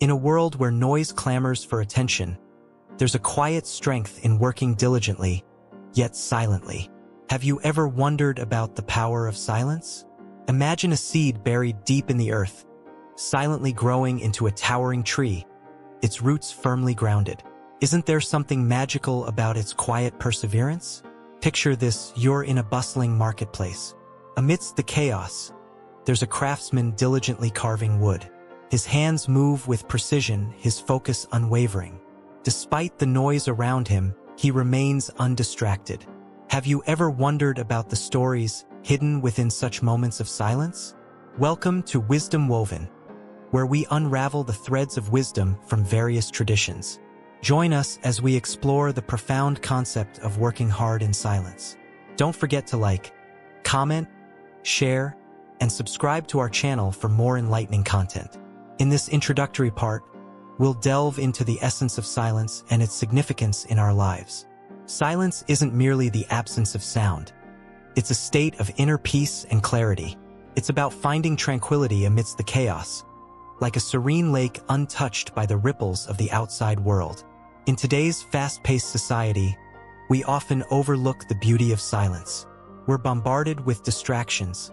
In a world where noise clamors for attention, there's a quiet strength in working diligently, yet silently. Have you ever wondered about the power of silence? Imagine a seed buried deep in the earth, silently growing into a towering tree, its roots firmly grounded. Isn't there something magical about its quiet perseverance? Picture this: you're in a bustling marketplace. Amidst the chaos, there's a craftsman diligently carving wood. His hands move with precision, his focus unwavering. Despite the noise around him, he remains undistracted. Have you ever wondered about the stories hidden within such moments of silence? Welcome to Wisdom Woven, where we unravel the threads of wisdom from various traditions. Join us as we explore the profound concept of working hard in silence. Don't forget to like, comment, share, and subscribe to our channel for more enlightening content. In this introductory part, we'll delve into the essence of silence and its significance in our lives. Silence isn't merely the absence of sound. It's a state of inner peace and clarity. It's about finding tranquility amidst the chaos, like a serene lake untouched by the ripples of the outside world. In today's fast-paced society, we often overlook the beauty of silence. We're bombarded with distractions,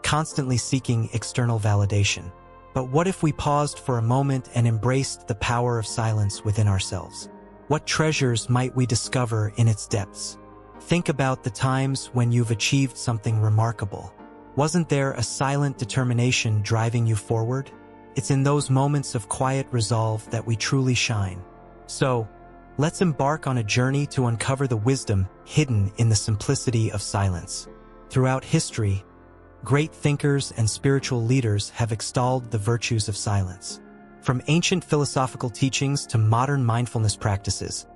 constantly seeking external validation. But what if we paused for a moment and embraced the power of silence within ourselves? What treasures might we discover in its depths? Think about the times when you've achieved something remarkable. Wasn't there a silent determination driving you forward? It's in those moments of quiet resolve that we truly shine. So, let's embark on a journey to uncover the wisdom hidden in the simplicity of silence. Throughout history, great thinkers and spiritual leaders have extolled the virtues of silence. From ancient philosophical teachings to modern mindfulness practices,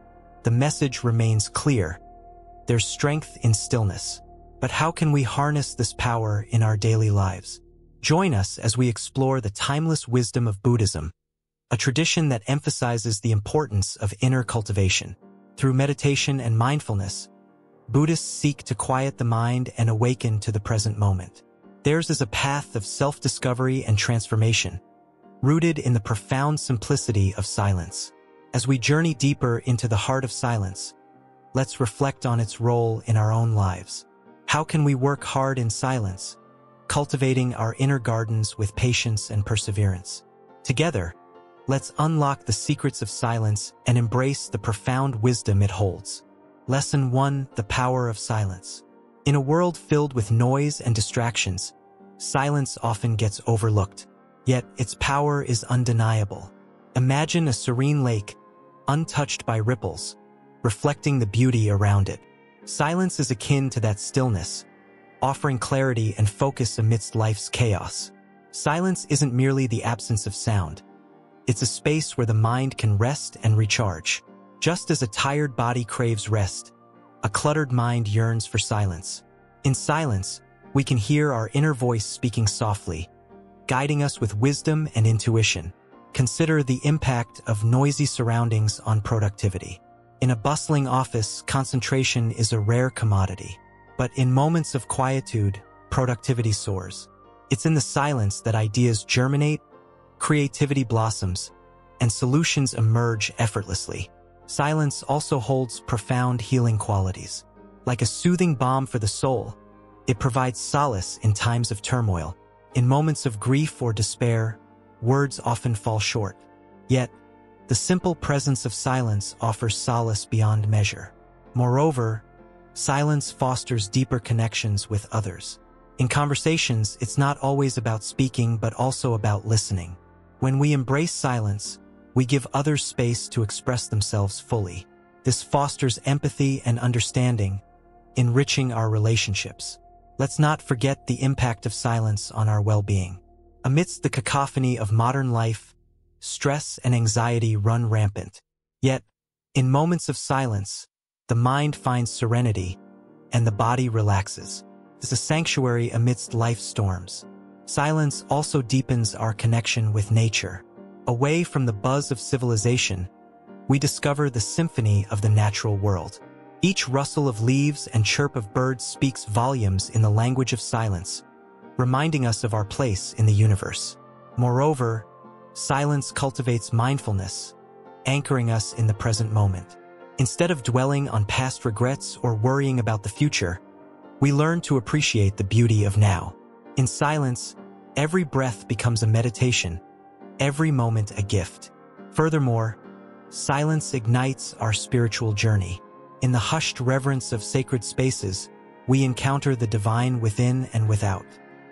the message remains clear. There's strength in stillness. But how can we harness this power in our daily lives? Join us as we explore the timeless wisdom of Buddhism, a tradition that emphasizes the importance of inner cultivation. Through meditation and mindfulness, Buddhists seek to quiet the mind and awaken to the present moment. Theirs is a path of self-discovery and transformation, rooted in the profound simplicity of silence. As we journey deeper into the heart of silence, let's reflect on its role in our own lives. How can we work hard in silence, cultivating our inner gardens with patience and perseverance? Together, let's unlock the secrets of silence and embrace the profound wisdom it holds. Lesson 1: The Power of Silence. In a world filled with noise and distractions, silence often gets overlooked, yet its power is undeniable. Imagine a serene lake, untouched by ripples, reflecting the beauty around it. Silence is akin to that stillness, offering clarity and focus amidst life's chaos. Silence isn't merely the absence of sound. It's a space where the mind can rest and recharge. Just as a tired body craves rest, a cluttered mind yearns for silence. In silence, we can hear our inner voice speaking softly, guiding us with wisdom and intuition. Consider the impact of noisy surroundings on productivity. In a bustling office, concentration is a rare commodity. But in moments of quietude, productivity soars. It's in the silence that ideas germinate, creativity blossoms, and solutions emerge effortlessly. Silence also holds profound healing qualities. Like a soothing balm for the soul, it provides solace in times of turmoil. In moments of grief or despair, words often fall short. Yet, the simple presence of silence offers solace beyond measure. Moreover, silence fosters deeper connections with others. In conversations, it's not always about speaking but also about listening. When we embrace silence, we give others space to express themselves fully. This fosters empathy and understanding, enriching our relationships. Let's not forget the impact of silence on our well-being. Amidst the cacophony of modern life, stress and anxiety run rampant. Yet, in moments of silence, the mind finds serenity and the body relaxes. It's a sanctuary amidst life's storms. Silence also deepens our connection with nature. Away from the buzz of civilization, we discover the symphony of the natural world. Each rustle of leaves and chirp of birds speaks volumes in the language of silence, reminding us of our place in the universe. Moreover, Silence cultivates mindfulness, anchoring us in the present moment. Instead of dwelling on past regrets or worrying about the future, we learn to appreciate the beauty of now. In silence, every breath becomes a meditation, every moment a gift. Furthermore, silence ignites our spiritual journey. In the hushed reverence of sacred spaces, we encounter the divine within and without.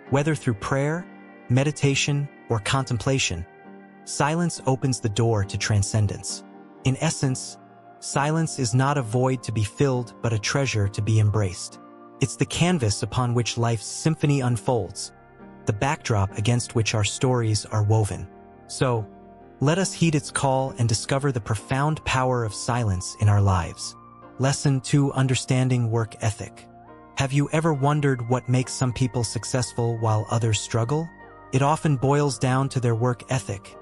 Whether through prayer, meditation, or contemplation, silence opens the door to transcendence. In essence, silence is not a void to be filled, but a treasure to be embraced. It's the canvas upon which life's symphony unfolds, the backdrop against which our stories are woven. So, let us heed its call and discover the profound power of silence in our lives. Lesson 2: Understanding Work Ethic. Have you ever wondered what makes some people successful while others struggle? It often boils down to their work ethic,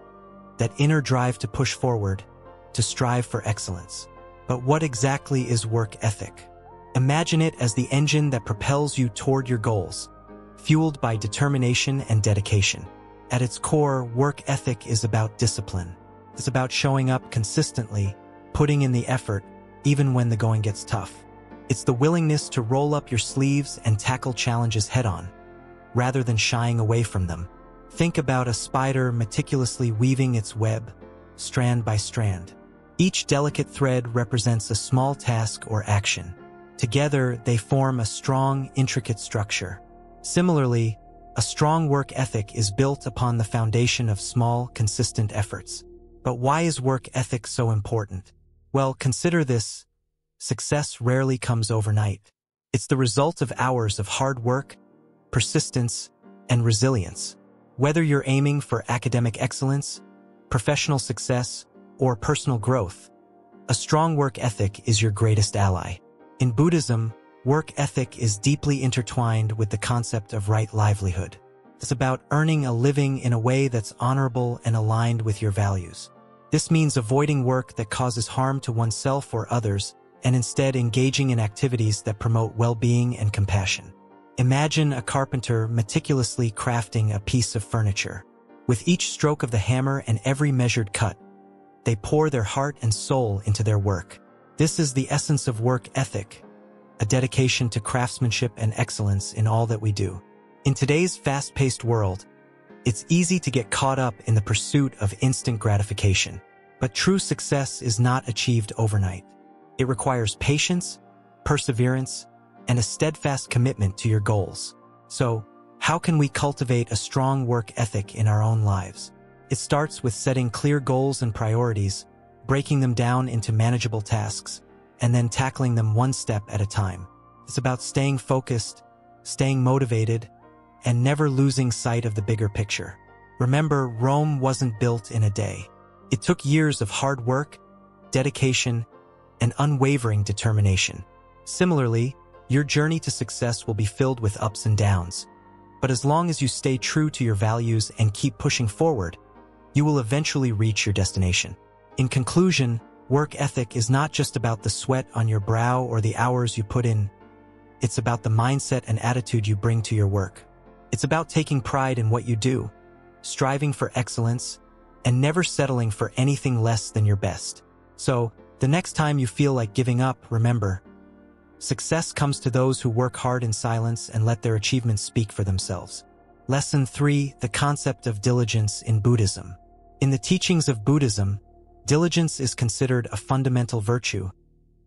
that inner drive to push forward, to strive for excellence. But what exactly is work ethic? Imagine it as the engine that propels you toward your goals, fueled by determination and dedication. At its core, work ethic is about discipline. It's about showing up consistently, putting in the effort, even when the going gets tough. It's the willingness to roll up your sleeves and tackle challenges head-on, rather than shying away from them. Think about a spider meticulously weaving its web, strand by strand. Each delicate thread represents a small task or action. Together, they form a strong, intricate structure. Similarly, a strong work ethic is built upon the foundation of small, consistent efforts. But why is work ethic so important? Well, consider this. Success rarely comes overnight. It's the result of hours of hard work, persistence, and resilience. Whether you're aiming for academic excellence, professional success, or personal growth, a strong work ethic is your greatest ally. In Buddhism, work ethic is deeply intertwined with the concept of right livelihood. It's about earning a living in a way that's honorable and aligned with your values. This means avoiding work that causes harm to oneself or others, and instead engaging in activities that promote well-being and compassion. Imagine a carpenter meticulously crafting a piece of furniture. With each stroke of the hammer and every measured cut, they pour their heart and soul into their work. This is the essence of work ethic, a dedication to craftsmanship and excellence in all that we do. In today's fast-paced world, it's easy to get caught up in the pursuit of instant gratification. But true success is not achieved overnight. It requires patience, perseverance, and a steadfast commitment to your goals. So, how can we cultivate a strong work ethic in our own lives? It starts with setting clear goals and priorities, breaking them down into manageable tasks, and then tackling them one step at a time. It's about staying focused, staying motivated, and never losing sight of the bigger picture. Remember, Rome wasn't built in a day. It took years of hard work, dedication, and unwavering determination. Similarly, your journey to success will be filled with ups and downs. But as long as you stay true to your values and keep pushing forward, you will eventually reach your destination. In conclusion, work ethic is not just about the sweat on your brow or the hours you put in. It's about the mindset and attitude you bring to your work. It's about taking pride in what you do, striving for excellence, and never settling for anything less than your best. So, the next time you feel like giving up, remember, success comes to those who work hard in silence and let their achievements speak for themselves. Lesson 3: The concept of diligence in Buddhism. In the teachings of Buddhism, diligence is considered a fundamental virtue,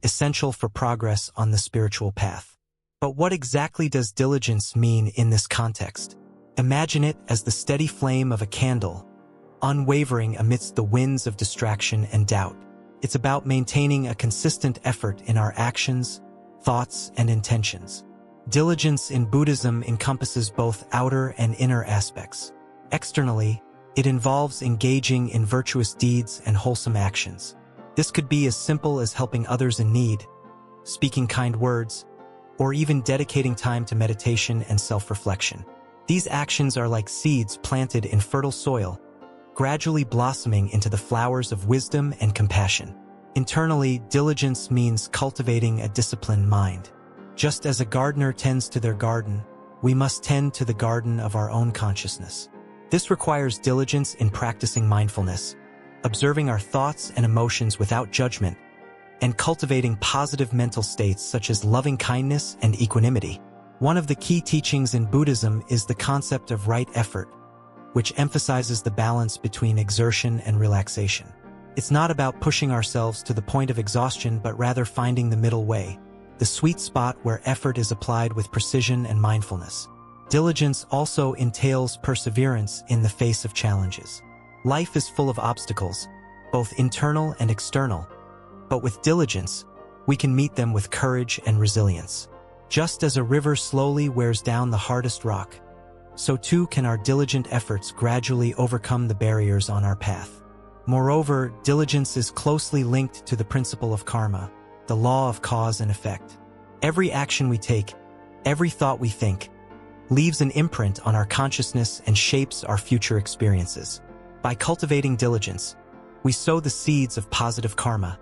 essential for progress on the spiritual path. But what exactly does diligence mean in this context? Imagine it as the steady flame of a candle, unwavering amidst the winds of distraction and doubt. It's about maintaining a consistent effort in our actions, thoughts, and intentions. Diligence in Buddhism encompasses both outer and inner aspects. Externally, it involves engaging in virtuous deeds and wholesome actions. This could be as simple as helping others in need, speaking kind words, or even dedicating time to meditation and self-reflection. These actions are like seeds planted in fertile soil, gradually blossoming into the flowers of wisdom and compassion. Internally, diligence means cultivating a disciplined mind. Just as a gardener tends to their garden, we must tend to the garden of our own consciousness. This requires diligence in practicing mindfulness, observing our thoughts and emotions without judgment, and cultivating positive mental states such as loving kindness and equanimity. One of the key teachings in Buddhism is the concept of right effort, which emphasizes the balance between exertion and relaxation. It's not about pushing ourselves to the point of exhaustion, but rather finding the middle way, the sweet spot where effort is applied with precision and mindfulness. Diligence also entails perseverance in the face of challenges. Life is full of obstacles, both internal and external, but with diligence, we can meet them with courage and resilience. Just as a river slowly wears down the hardest rock, so too can our diligent efforts gradually overcome the barriers on our path. Moreover, diligence is closely linked to the principle of karma, the law of cause and effect. Every action we take, every thought we think, leaves an imprint on our consciousness and shapes our future experiences. By cultivating diligence, we sow the seeds of positive karma,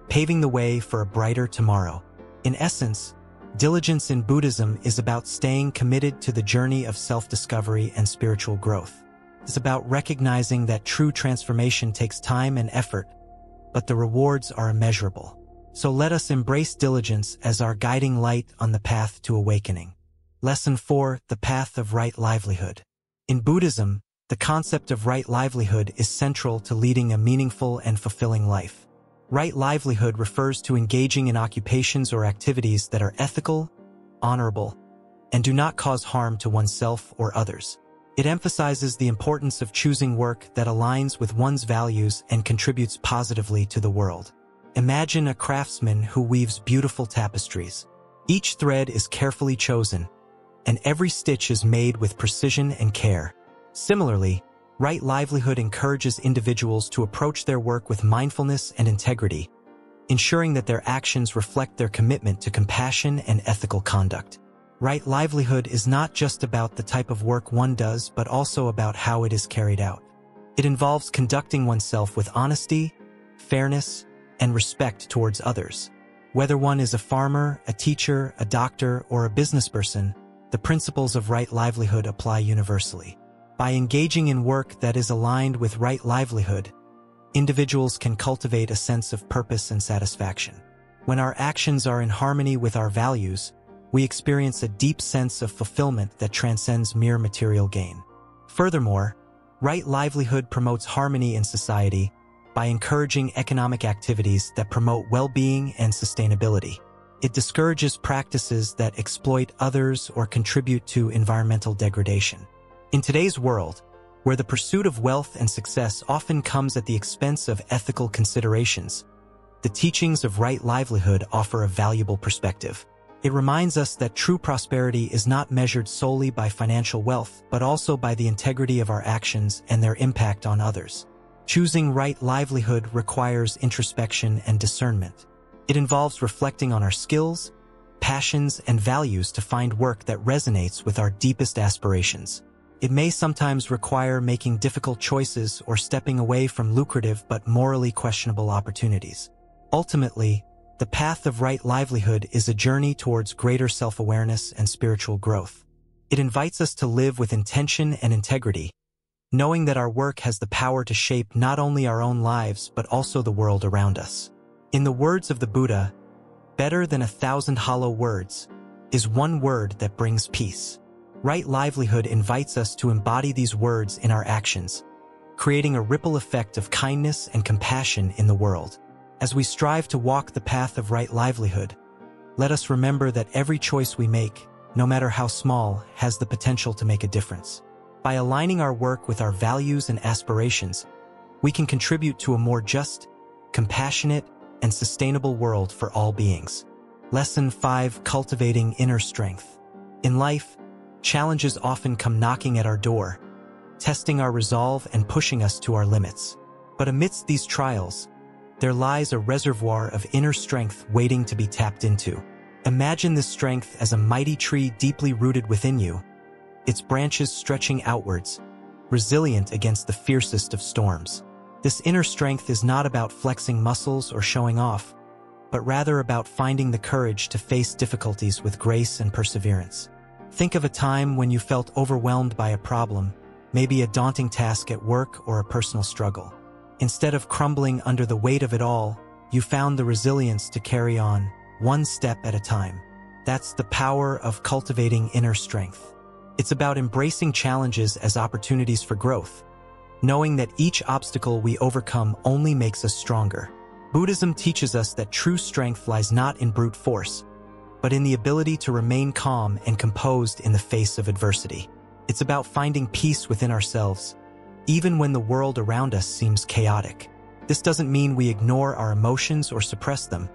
paving the way for a brighter tomorrow. In essence, diligence in Buddhism is about staying committed to the journey of self-discovery and spiritual growth. It's about recognizing that true transformation takes time and effort, but the rewards are immeasurable. So let us embrace diligence as our guiding light on the path to awakening. Lesson 4: The Path of Right Livelihood. In Buddhism, the concept of right livelihood is central to leading a meaningful and fulfilling life. Right livelihood refers to engaging in occupations or activities that are ethical, honorable, and do not cause harm to oneself or others. It emphasizes the importance of choosing work that aligns with one's values and contributes positively to the world. Imagine a craftsman who weaves beautiful tapestries. Each thread is carefully chosen, and every stitch is made with precision and care. Similarly, right livelihood encourages individuals to approach their work with mindfulness and integrity, ensuring that their actions reflect their commitment to compassion and ethical conduct. Right livelihood is not just about the type of work one does, but also about how it is carried out. It involves conducting oneself with honesty, fairness, and respect towards others. Whether one is a farmer, a teacher, a doctor, or a businessperson, the principles of right livelihood apply universally. By engaging in work that is aligned with right livelihood, individuals can cultivate a sense of purpose and satisfaction. When our actions are in harmony with our values, we experience a deep sense of fulfillment that transcends mere material gain. Furthermore, right livelihood promotes harmony in society by encouraging economic activities that promote well-being and sustainability. It discourages practices that exploit others or contribute to environmental degradation. In today's world, where the pursuit of wealth and success often comes at the expense of ethical considerations, the teachings of right livelihood offer a valuable perspective. It reminds us that true prosperity is not measured solely by financial wealth, but also by the integrity of our actions and their impact on others. Choosing right livelihood requires introspection and discernment. It involves reflecting on our skills, passions, and values to find work that resonates with our deepest aspirations. It may sometimes require making difficult choices or stepping away from lucrative but morally questionable opportunities. Ultimately, the path of right livelihood is a journey towards greater self-awareness and spiritual growth. It invites us to live with intention and integrity, knowing that our work has the power to shape not only our own lives but also the world around us. In the words of the Buddha, "Better than 1,000 hollow words is one word that brings peace." Right livelihood invites us to embody these words in our actions, creating a ripple effect of kindness and compassion in the world. As we strive to walk the path of right livelihood, let us remember that every choice we make, no matter how small, has the potential to make a difference. By aligning our work with our values and aspirations, we can contribute to a more just, compassionate, and sustainable world for all beings. Lesson 5: Cultivating Inner Strength. In life, challenges often come knocking at our door, testing our resolve and pushing us to our limits. But amidst these trials, there lies a reservoir of inner strength waiting to be tapped into. Imagine this strength as a mighty tree deeply rooted within you, its branches stretching outwards, resilient against the fiercest of storms. This inner strength is not about flexing muscles or showing off, but rather about finding the courage to face difficulties with grace and perseverance. Think of a time when you felt overwhelmed by a problem, maybe a daunting task at work or a personal struggle. Instead of crumbling under the weight of it all, you found the resilience to carry on, one step at a time. That's the power of cultivating inner strength. It's about embracing challenges as opportunities for growth, knowing that each obstacle we overcome only makes us stronger. Buddhism teaches us that true strength lies not in brute force, but in the ability to remain calm and composed in the face of adversity. It's about finding peace within ourselves, even when the world around us seems chaotic. This doesn't mean we ignore our emotions or suppress them,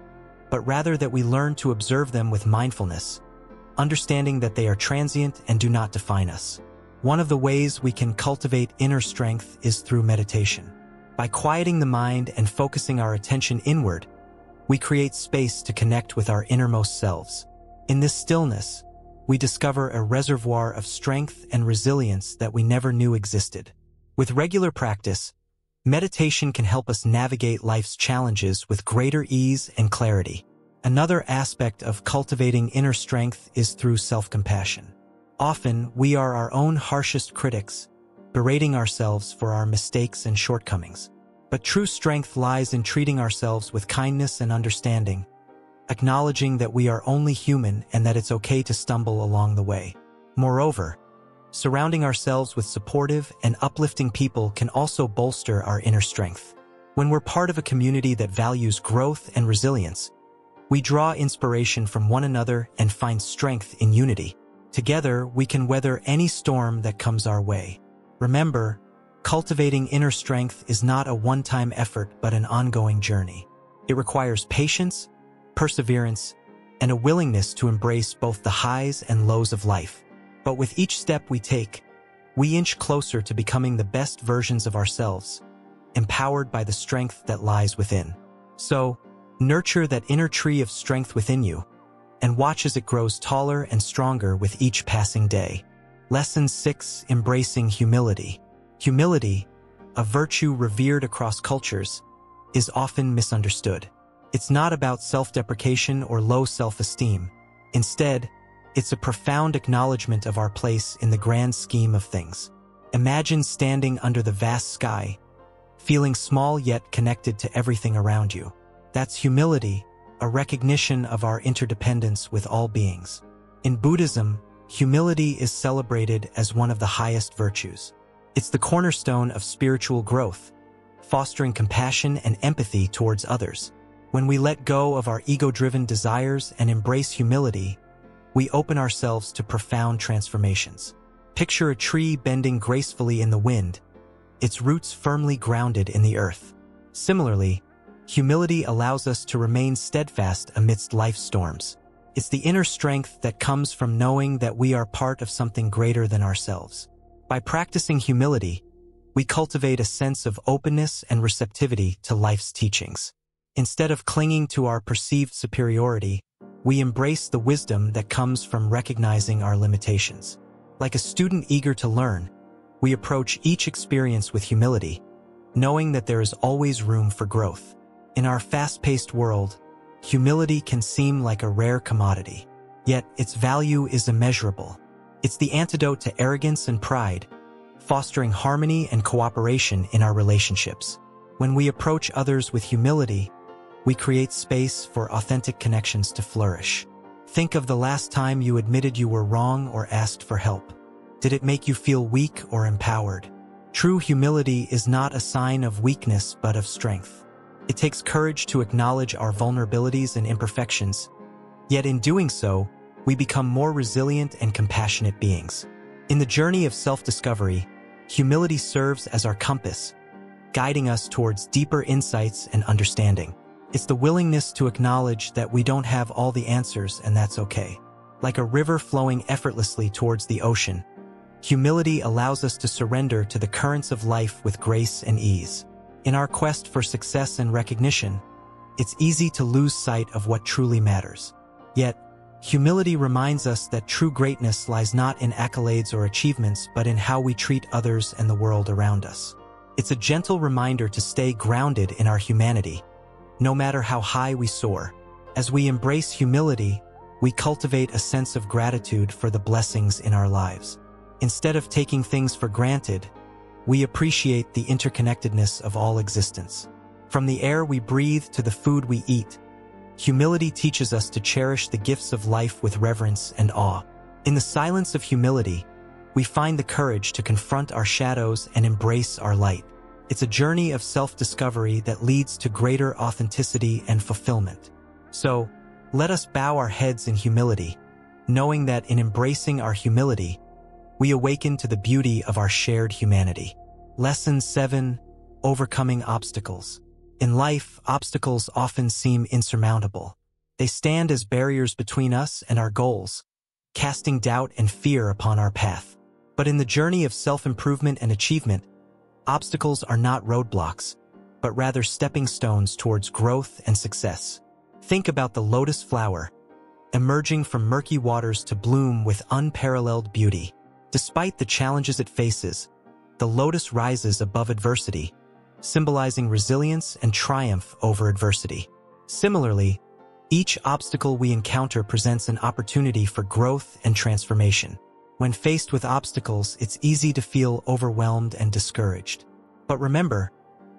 but rather that we learn to observe them with mindfulness, understanding that they are transient and do not define us. One of the ways we can cultivate inner strength is through meditation. By quieting the mind and focusing our attention inward, we create space to connect with our innermost selves. In this stillness, we discover a reservoir of strength and resilience that we never knew existed. With regular practice, meditation can help us navigate life's challenges with greater ease and clarity. Another aspect of cultivating inner strength is through self-compassion. Often, we are our own harshest critics, berating ourselves for our mistakes and shortcomings. But true strength lies in treating ourselves with kindness and understanding, acknowledging that we are only human and that it's okay to stumble along the way. Moreover, surrounding ourselves with supportive and uplifting people can also bolster our inner strength. When we're part of a community that values growth and resilience, we draw inspiration from one another and find strength in unity. Together, we can weather any storm that comes our way. Remember, cultivating inner strength is not a one-time effort but an ongoing journey. It requires patience, perseverance, and a willingness to embrace both the highs and lows of life. But with each step we take, we inch closer to becoming the best versions of ourselves, empowered by the strength that lies within. So, nurture that inner tree of strength within you, and watch as it grows taller and stronger with each passing day. Lesson 6: Embracing humility. Humility, a virtue revered across cultures, is often misunderstood. It's not about self-deprecation or low self-esteem. Instead, it's a profound acknowledgement of our place in the grand scheme of things. Imagine standing under the vast sky, feeling small yet connected to everything around you. That's humility, a recognition of our interdependence with all beings. In Buddhism, humility is celebrated as one of the highest virtues. It's the cornerstone of spiritual growth, fostering compassion and empathy towards others. When we let go of our ego-driven desires and embrace humility, we open ourselves to profound transformations. Picture a tree bending gracefully in the wind, its roots firmly grounded in the earth. Similarly, humility allows us to remain steadfast amidst life's storms. It's the inner strength that comes from knowing that we are part of something greater than ourselves. By practicing humility, we cultivate a sense of openness and receptivity to life's teachings. Instead of clinging to our perceived superiority, we embrace the wisdom that comes from recognizing our limitations. Like a student eager to learn, we approach each experience with humility, knowing that there is always room for growth. In our fast-paced world, humility can seem like a rare commodity, yet its value is immeasurable. It's the antidote to arrogance and pride, fostering harmony and cooperation in our relationships. When we approach others with humility, we create space for authentic connections to flourish. Think of the last time you admitted you were wrong or asked for help. Did it make you feel weak or empowered? True humility is not a sign of weakness but of strength. It takes courage to acknowledge our vulnerabilities and imperfections, yet in doing so, we become more resilient and compassionate beings. In the journey of self-discovery, humility serves as our compass, guiding us towards deeper insights and understanding. It's the willingness to acknowledge that we don't have all the answers and that's okay. Like a river flowing effortlessly towards the ocean, humility allows us to surrender to the currents of life with grace and ease. In our quest for success and recognition, it's easy to lose sight of what truly matters. Yet, humility reminds us that true greatness lies not in accolades or achievements but in how we treat others and the world around us. It's a gentle reminder to stay grounded in our humanity, no matter how high we soar. As we embrace humility, we cultivate a sense of gratitude for the blessings in our lives. Instead of taking things for granted, we appreciate the interconnectedness of all existence. From the air we breathe to the food we eat, humility teaches us to cherish the gifts of life with reverence and awe. In the silence of humility, we find the courage to confront our shadows and embrace our light. It's a journey of self-discovery that leads to greater authenticity and fulfillment. So, let us bow our heads in humility, knowing that in embracing our humility, we awaken to the beauty of our shared humanity. Lesson 7: Overcoming Obstacles. In life, obstacles often seem insurmountable. They stand as barriers between us and our goals, casting doubt and fear upon our path. But in the journey of self-improvement and achievement, obstacles are not roadblocks, but rather stepping stones towards growth and success. Think about the lotus flower, emerging from murky waters to bloom with unparalleled beauty. Despite the challenges it faces, the lotus rises above adversity, symbolizing resilience and triumph over adversity. Similarly, each obstacle we encounter presents an opportunity for growth and transformation. When faced with obstacles, it's easy to feel overwhelmed and discouraged. But remember,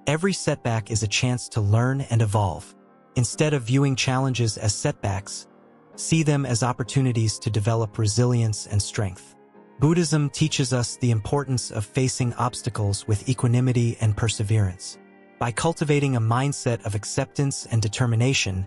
every setback is a chance to learn and evolve. Instead of viewing challenges as setbacks, see them as opportunities to develop resilience and strength. Buddhism teaches us the importance of facing obstacles with equanimity and perseverance. By cultivating a mindset of acceptance and determination,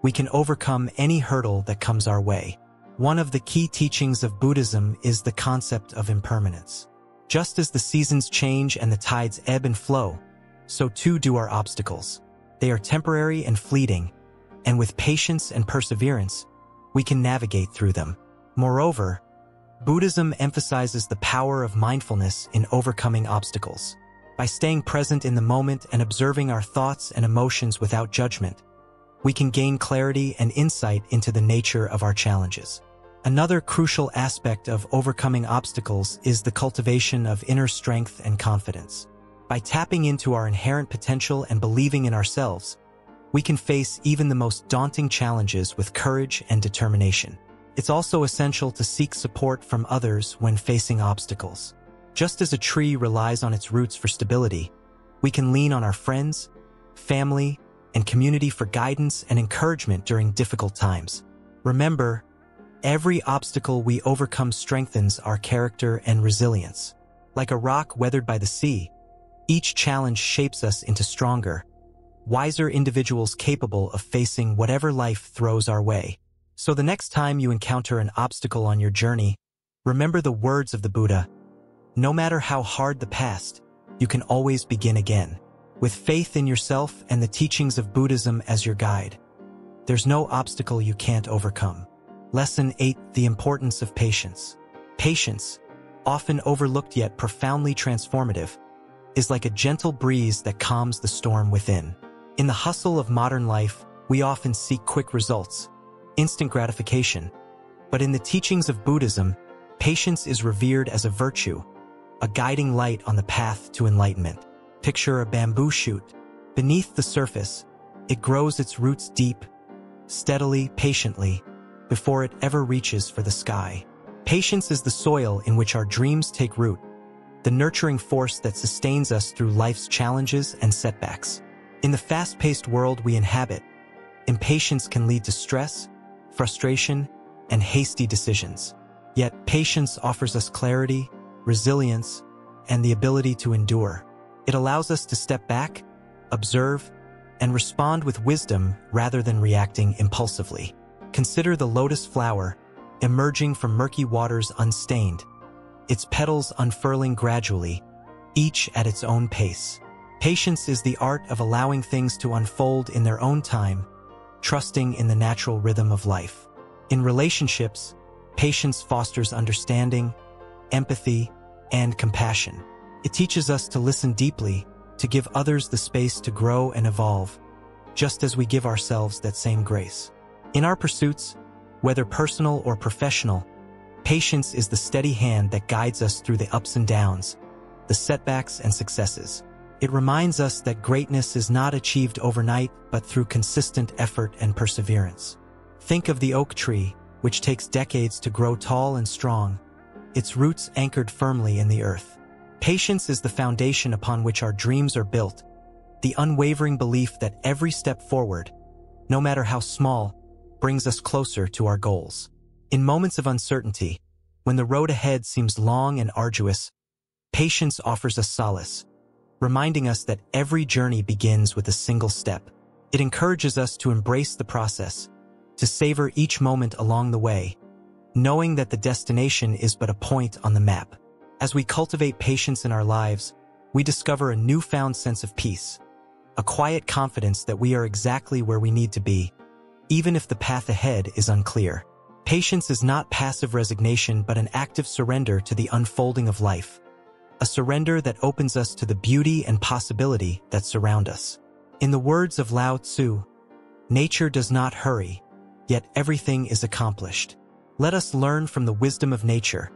we can overcome any hurdle that comes our way. One of the key teachings of Buddhism is the concept of impermanence. Just as the seasons change and the tides ebb and flow, so too do our obstacles. They are temporary and fleeting, and with patience and perseverance, we can navigate through them. Moreover, Buddhism emphasizes the power of mindfulness in overcoming obstacles. By staying present in the moment and observing our thoughts and emotions without judgment, we can gain clarity and insight into the nature of our challenges. Another crucial aspect of overcoming obstacles is the cultivation of inner strength and confidence. By tapping into our inherent potential and believing in ourselves, we can face even the most daunting challenges with courage and determination. It's also essential to seek support from others when facing obstacles. Just as a tree relies on its roots for stability, we can lean on our friends, family, and community for guidance and encouragement during difficult times. Remember, every obstacle we overcome strengthens our character and resilience. Like a rock weathered by the sea, each challenge shapes us into stronger, wiser individuals capable of facing whatever life throws our way. So the next time you encounter an obstacle on your journey, remember the words of the Buddha: no matter how hard the past, you can always begin again. With faith in yourself and the teachings of Buddhism as your guide, there's no obstacle you can't overcome. Lesson 8: The importance of patience. Patience, often overlooked yet profoundly transformative, is like a gentle breeze that calms the storm within. In the hustle of modern life, we often seek quick results, instant gratification. But in the teachings of Buddhism, patience is revered as a virtue, a guiding light on the path to enlightenment. Picture a bamboo shoot. Beneath the surface, it grows its roots deep, steadily, patiently, before it ever reaches for the sky. Patience is the soil in which our dreams take root, the nurturing force that sustains us through life's challenges and setbacks. In the fast-paced world we inhabit, impatience can lead to stress, frustration, and hasty decisions. Yet patience offers us clarity, resilience, and the ability to endure. It allows us to step back, observe, and respond with wisdom rather than reacting impulsively. Consider the lotus flower, emerging from murky waters unstained, its petals unfurling gradually, each at its own pace. Patience is the art of allowing things to unfold in their own time, trusting in the natural rhythm of life. In relationships, patience fosters understanding, empathy, and compassion. It teaches us to listen deeply, to give others the space to grow and evolve, just as we give ourselves that same grace. In our pursuits, whether personal or professional, patience is the steady hand that guides us through the ups and downs, the setbacks and successes. It reminds us that greatness is not achieved overnight, but through consistent effort and perseverance. Think of the oak tree, which takes decades to grow tall and strong, its roots anchored firmly in the earth. Patience is the foundation upon which our dreams are built, the unwavering belief that every step forward, no matter how small, brings us closer to our goals. In moments of uncertainty, when the road ahead seems long and arduous, patience offers us solace, reminding us that every journey begins with a single step. It encourages us to embrace the process, to savor each moment along the way, knowing that the destination is but a point on the map. As we cultivate patience in our lives, we discover a newfound sense of peace, a quiet confidence that we are exactly where we need to be, even if the path ahead is unclear. Patience is not passive resignation but an active surrender to the unfolding of life, a surrender that opens us to the beauty and possibility that surround us. In the words of Lao Tzu, nature does not hurry, yet everything is accomplished. Let us learn from the wisdom of nature,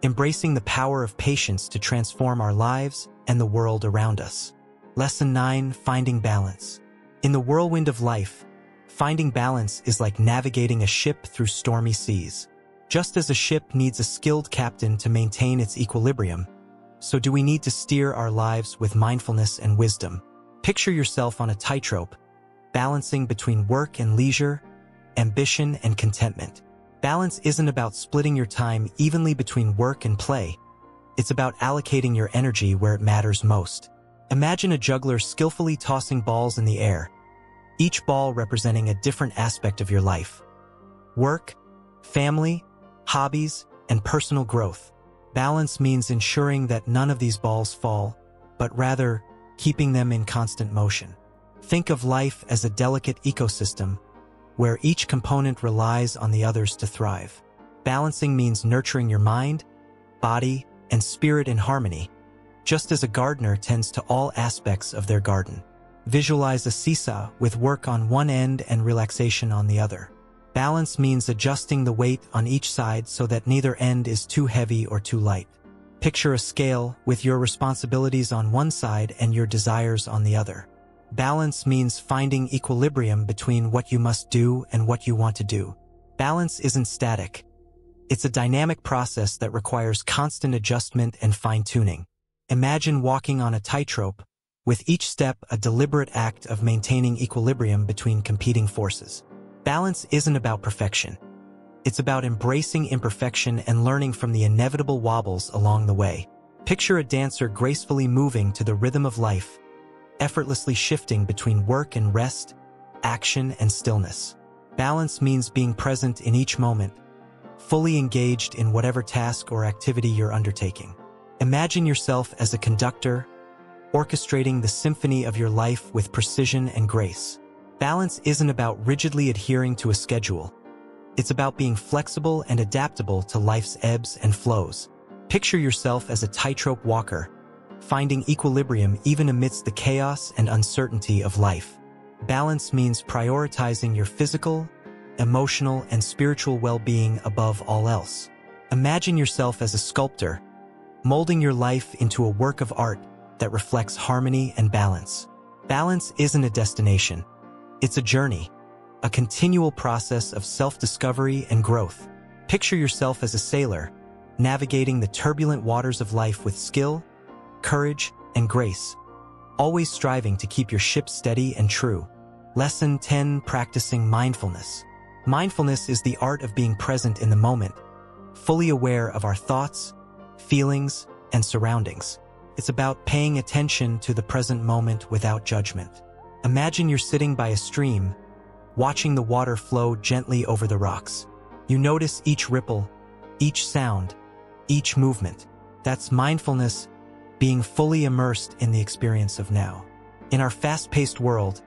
embracing the power of patience to transform our lives and the world around us. Lesson 9. Finding balance. In the whirlwind of life, finding balance is like navigating a ship through stormy seas. Just as a ship needs a skilled captain to maintain its equilibrium, so do we need to steer our lives with mindfulness and wisdom. Picture yourself on a tightrope, balancing between work and leisure, ambition and contentment. Balance isn't about splitting your time evenly between work and play. It's about allocating your energy where it matters most. Imagine a juggler skillfully tossing balls in the air, each ball representing a different aspect of your life. Work, family, hobbies, and personal growth. Balance means ensuring that none of these balls fall, but rather keeping them in constant motion. Think of life as a delicate ecosystem, where each component relies on the others to thrive. Balancing means nurturing your mind, body, and spirit in harmony, just as a gardener tends to all aspects of their garden. Visualize a seesaw with work on one end and relaxation on the other. Balance means adjusting the weight on each side so that neither end is too heavy or too light. Picture a scale with your responsibilities on one side and your desires on the other. Balance means finding equilibrium between what you must do and what you want to do. Balance isn't static. It's a dynamic process that requires constant adjustment and fine-tuning. Imagine walking on a tightrope, with each step a deliberate act of maintaining equilibrium between competing forces. Balance isn't about perfection. It's about embracing imperfection and learning from the inevitable wobbles along the way. Picture a dancer gracefully moving to the rhythm of life, effortlessly shifting between work and rest, action and stillness. Balance means being present in each moment, fully engaged in whatever task or activity you're undertaking. Imagine yourself as a conductor, orchestrating the symphony of your life with precision and grace. Balance isn't about rigidly adhering to a schedule. It's about being flexible and adaptable to life's ebbs and flows. Picture yourself as a tightrope walker, finding equilibrium even amidst the chaos and uncertainty of life. Balance means prioritizing your physical, emotional, and spiritual well-being above all else. Imagine yourself as a sculptor, molding your life into a work of art that reflects harmony and balance. Balance isn't a destination. It's a journey, a continual process of self-discovery and growth. Picture yourself as a sailor, navigating the turbulent waters of life with skill, courage, and grace, always striving to keep your ship steady and true. Lesson 10. Practicing mindfulness. Mindfulness is the art of being present in the moment, fully aware of our thoughts, feelings, and surroundings. It's about paying attention to the present moment without judgment. Imagine you're sitting by a stream, watching the water flow gently over the rocks. You notice each ripple, each sound, each movement. That's mindfulness, being fully immersed in the experience of now. In our fast-paced world,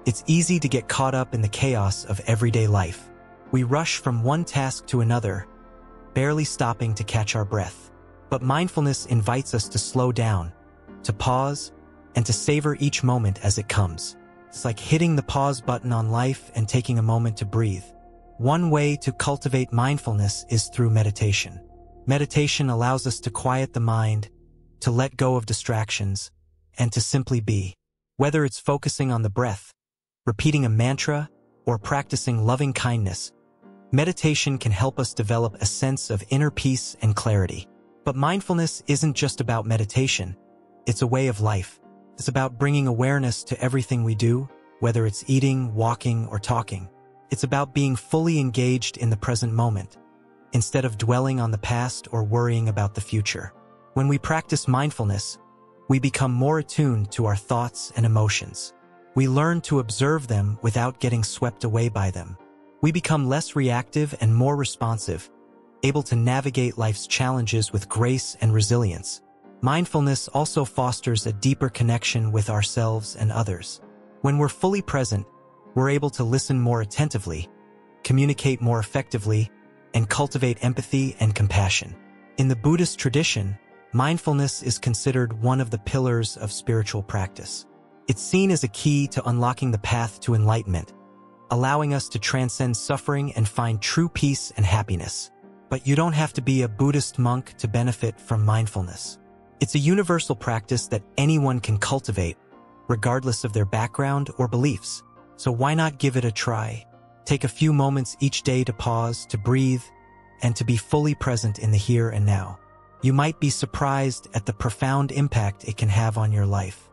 it's easy to get caught up in the chaos of everyday life. We rush from one task to another, barely stopping to catch our breath. But mindfulness invites us to slow down, to pause, and to savor each moment as it comes. It's like hitting the pause button on life and taking a moment to breathe. One way to cultivate mindfulness is through meditation. Meditation allows us to quiet the mind, to let go of distractions, and to simply be. Whether it's focusing on the breath, repeating a mantra, or practicing loving kindness, Meditation can help us develop a sense of inner peace and clarity. But mindfulness isn't just about meditation. It's a way of life. It's about bringing awareness to everything we do, whether it's eating, walking, or talking. It's about being fully engaged in the present moment, instead of dwelling on the past or worrying about the future. When we practice mindfulness, we become more attuned to our thoughts and emotions. We learn to observe them without getting swept away by them. We become less reactive and more responsive, able to navigate life's challenges with grace and resilience. Mindfulness also fosters a deeper connection with ourselves and others. When we're fully present, we're able to listen more attentively, communicate more effectively, and cultivate empathy and compassion. In the Buddhist tradition, mindfulness is considered one of the pillars of spiritual practice. It's seen as a key to unlocking the path to enlightenment, allowing us to transcend suffering and find true peace and happiness. But you don't have to be a Buddhist monk to benefit from mindfulness. It's a universal practice that anyone can cultivate, regardless of their background or beliefs. So why not give it a try? Take a few moments each day to pause, to breathe, and to be fully present in the here and now. You might be surprised at the profound impact it can have on your life.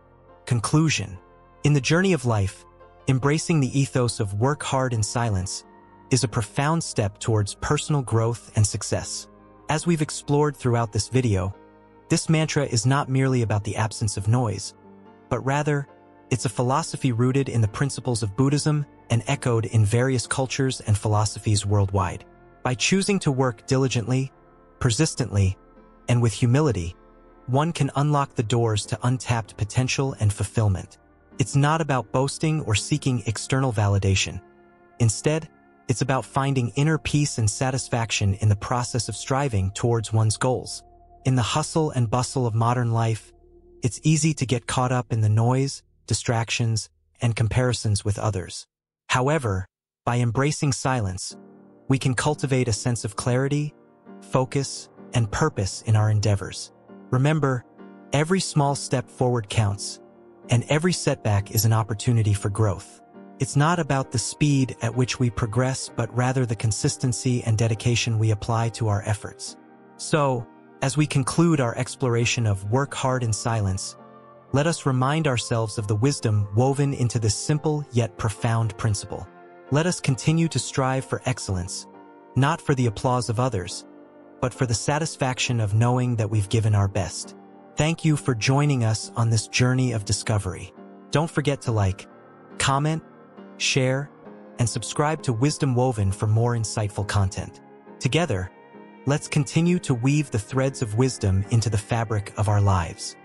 Conclusion. In the journey of life, embracing the ethos of work hard in silence is a profound step towards personal growth and success. As we've explored throughout this video, this mantra is not merely about the absence of noise, but rather, it's a philosophy rooted in the principles of Buddhism and echoed in various cultures and philosophies worldwide. By choosing to work diligently, persistently, and with humility, one can unlock the doors to untapped potential and fulfillment. It's not about boasting or seeking external validation. Instead, it's about finding inner peace and satisfaction in the process of striving towards one's goals. In the hustle and bustle of modern life, it's easy to get caught up in the noise, distractions, and comparisons with others. However, by embracing silence, we can cultivate a sense of clarity, focus, and purpose in our endeavors. Remember, every small step forward counts, and every setback is an opportunity for growth. It's not about the speed at which we progress, but rather the consistency and dedication we apply to our efforts. So, as we conclude our exploration of work hard in silence, let us remind ourselves of the wisdom woven into this simple yet profound principle. Let us continue to strive for excellence, not for the applause of others, but for the satisfaction of knowing that we've given our best. Thank you for joining us on this journey of discovery. Don't forget to like, comment, share, and subscribe to Wisdom Woven for more insightful content. Together, let's continue to weave the threads of wisdom into the fabric of our lives.